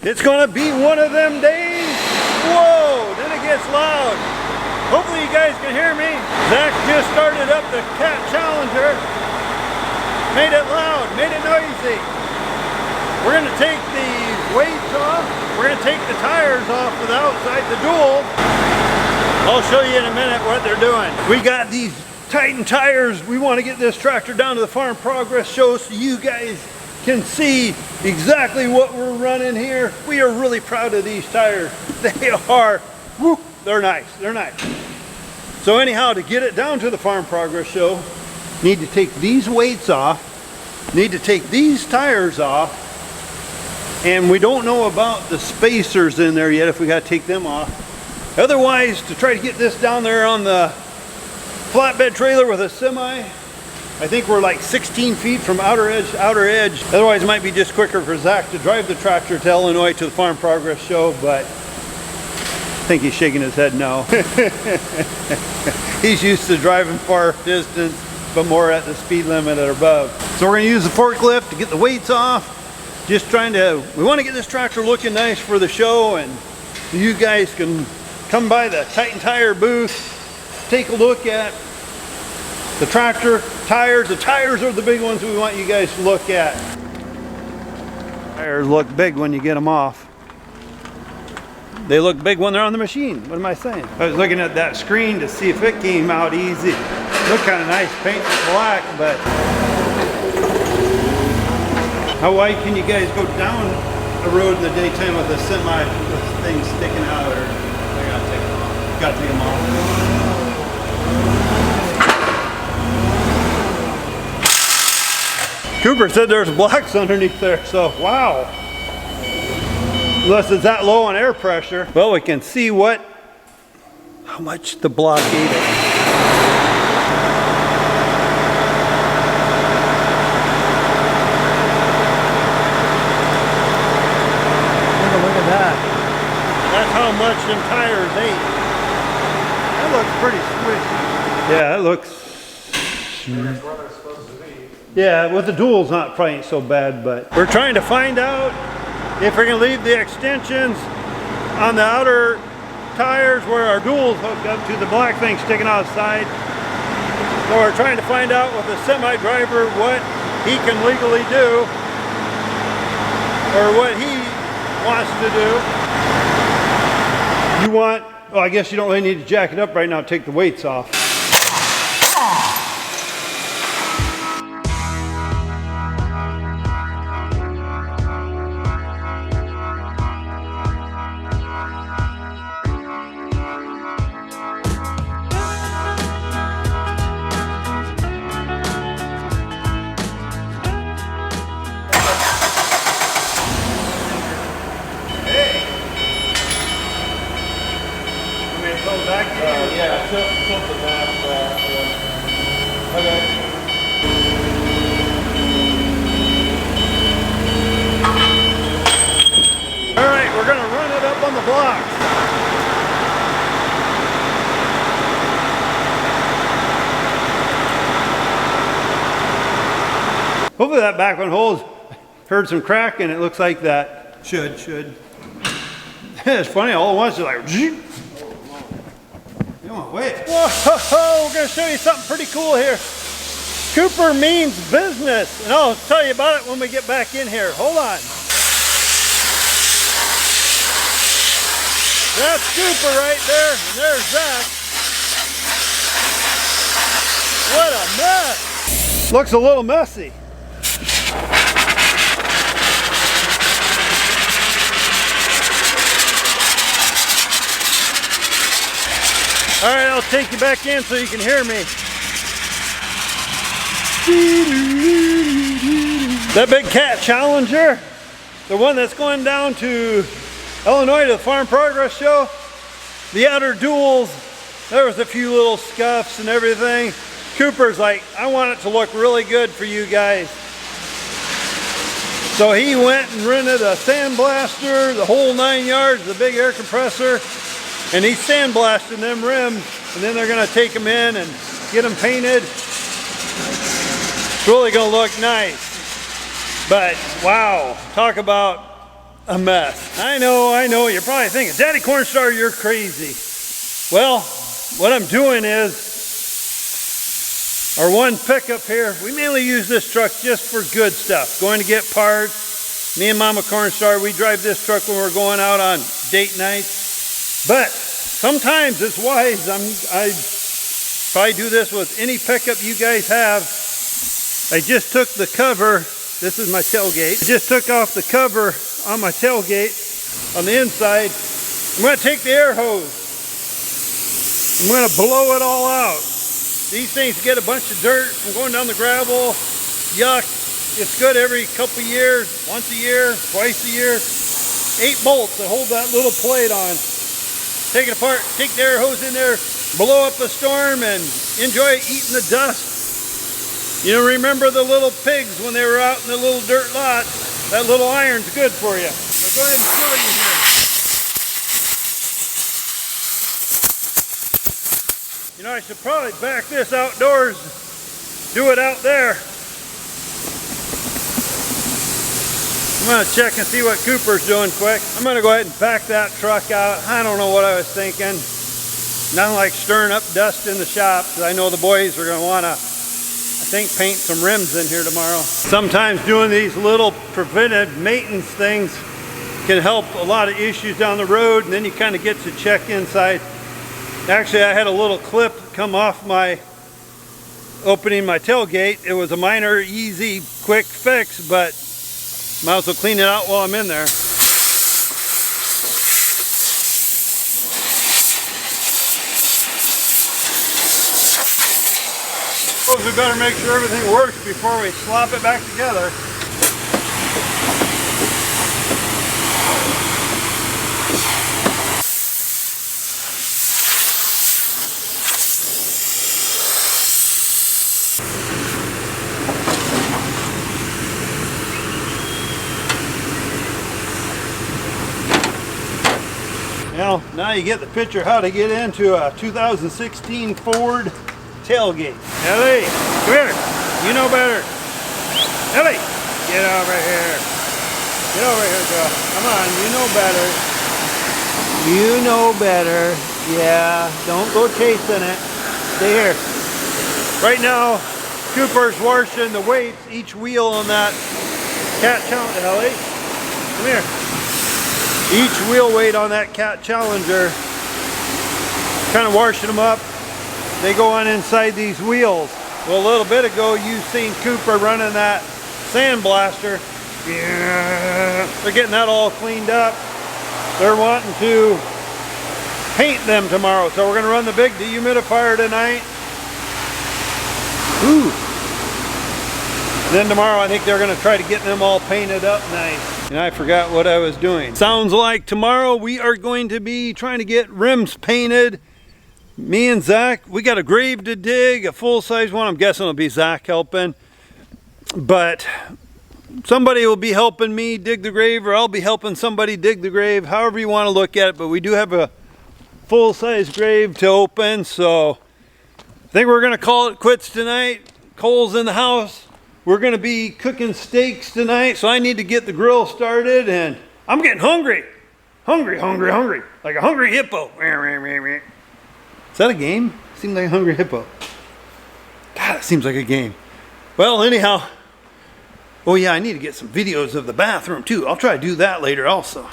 It's gonna be one of them days. Whoa, then it gets loud. Hopefully you guys can hear me. Zach just started up the Cat Challenger. Made it loud, made it noisy. We're gonna take the weights off. We're gonna take the tires off of the outside, the dual. I'll show you in a minute what they're doing. We got these Titan tires. We want to get this tractor down to the Farm Progress Show so you guys can see exactly what we're running here. We are really proud of these tires. They are, whoop, they're nice, they're nice. So anyhow, to get it down to the Farm Progress Show, need to take these weights off, need to take these tires off, and we don't know about the spacers in there yet if we got to take them off. Otherwise, to try to get this down there on the flatbed trailer with a semi, I think we're like 16 feet from outer edge to outer edge. Otherwise, it might be just quicker for Zach to drive the tractor to Illinois to the Farm Progress Show, but I think he's shaking his head no. He's used to driving far distance, but more at the speed limit or above. So we're gonna use the forklift to get the weights off. Just trying to, we want to get this tractor looking nice for the show, and you guys can come by the Titan Tire booth, take a look at the tractor, tires. The tires are the big ones we want you guys to look at. Tires look big when you get them off. They look big when they're on the machine. What am I saying? I was looking at that screen to see if it came out easy. Look kind of nice, paint black, but how wide can you guys go down a road in the daytime with a semi with things sticking out? Or I gotta take them off. Gotta take them off. Cooper said there's blocks underneath there, so wow. Unless it's that low on air pressure. Well, we can see how much the block ate it. That's how much them tires ate. That looks pretty squishy. Yeah, it looks. That's where they're supposed to be. Yeah, with the duals not probably so bad, but we're trying to find out if we're gonna leave the extensions on the outer tires where our duals hook up to the black thing sticking outside. So we're trying to find out with the semi driver what he can legally do or what he wants to do. You want, well, I guess you don't really need to jack it up right now, take the weights off. Yeah, tilt the map back. Okay. All right, we're gonna run it up on the block. Hopefully that back one holds. Heard some cracking. It looks like that should. It's funny. All at once, it's like. Wait. Whoa, we're going to show you something pretty cool here. Cooper means business. And I'll tell you about it when we get back in here. Hold on. That's Cooper right there. And there's Zach. What a mess. Looks a little messy. All right, I'll take you back in so you can hear me. That big Cat Challenger, the one that's going down to Illinois to the Farm Progress Show, the outer duals, there was a few little scuffs and everything. Cooper's like, I want it to look really good for you guys. So he went and rented a sandblaster, the whole 9 yards, the big air compressor, and he's sandblasting them rims, and then they're gonna take them in and get them painted. It's really gonna look nice. But wow, talk about a mess. I know, you're probably thinking, Daddy Cornstar, you're crazy. Well, what I'm doing is, our one pickup here, we mainly use this truck just for good stuff. Going to get parts. Me and Mama Cornstar, we drive this truck when we're going out on date nights. But sometimes it's wise. I probably do this with any pickup you guys have. I just took the cover. This is my tailgate. I just took off the cover on my tailgate on the inside. I'm going to take the air hose. I'm going to blow it all out. These things get a bunch of dirt from going down the gravel. Yuck. It's good every couple years, once a year, twice a year. 8 bolts that hold that little plate on. Take it apart, take the air hose in there, blow up a storm, and enjoy eating the dust. You know, remember the little pigs when they were out in the little dirt lots? That little iron's good for you. I'll go ahead and show you here. You know, I should probably back this outdoors, do it out there. I'm gonna check and see what Cooper's doing quick. I'm gonna go ahead and back that truck out. I don't know what I was thinking. Nothing like stirring up dust in the shop, because I know the boys are gonna wanna, I think, paint some rims in here tomorrow. Sometimes doing these little preventive maintenance things can help a lot of issues down the road, and then you kind of get to check inside. Actually, I had a little clip come off my opening my tailgate. It was a minor, easy, quick fix, but might as well clean it out while I'm in there. Suppose we better make sure everything works before we slop it back together. Now you get the picture how to get into a 2016 Ford tailgate. Ellie, come here. You know better. Ellie, get over here. Get over here, girl. Come on, you know better. You know better. Yeah, don't go chasing it. Stay here. Right now, Cooper's washing the weights, each wheel on that Cat Challenger. Ellie, come here. Each wheel weight on that Cat Challenger, kind of washing them up. They go on inside these wheels. Well, a little bit ago, you seen Cooper running that sandblaster. Yeah, they're getting that all cleaned up. They're wanting to paint them tomorrow, so we're going to run the big dehumidifier tonight. Ooh. And then tomorrow, I think they're going to try to get them all painted up nice. And I forgot what I was doing. Sounds like tomorrow we are going to be trying to get rims painted. Me and Zach, we got a grave to dig, a full-size one. I'm guessing it'll be Zach helping. But somebody will be helping me dig the grave, or I'll be helping somebody dig the grave, however you want to look at it. But we do have a full-size grave to open, so I think we're going to call it quits tonight. Cole's in the house. We're going to be cooking steaks tonight, so I need to get the grill started, and I'm getting hungry. Hungry. Like a hungry hippo. Is that a game? Seems like a hungry hippo. God, it seems like a game. Well, anyhow. Oh yeah, I need to get some videos of the bathroom too. I'll try to do that later also.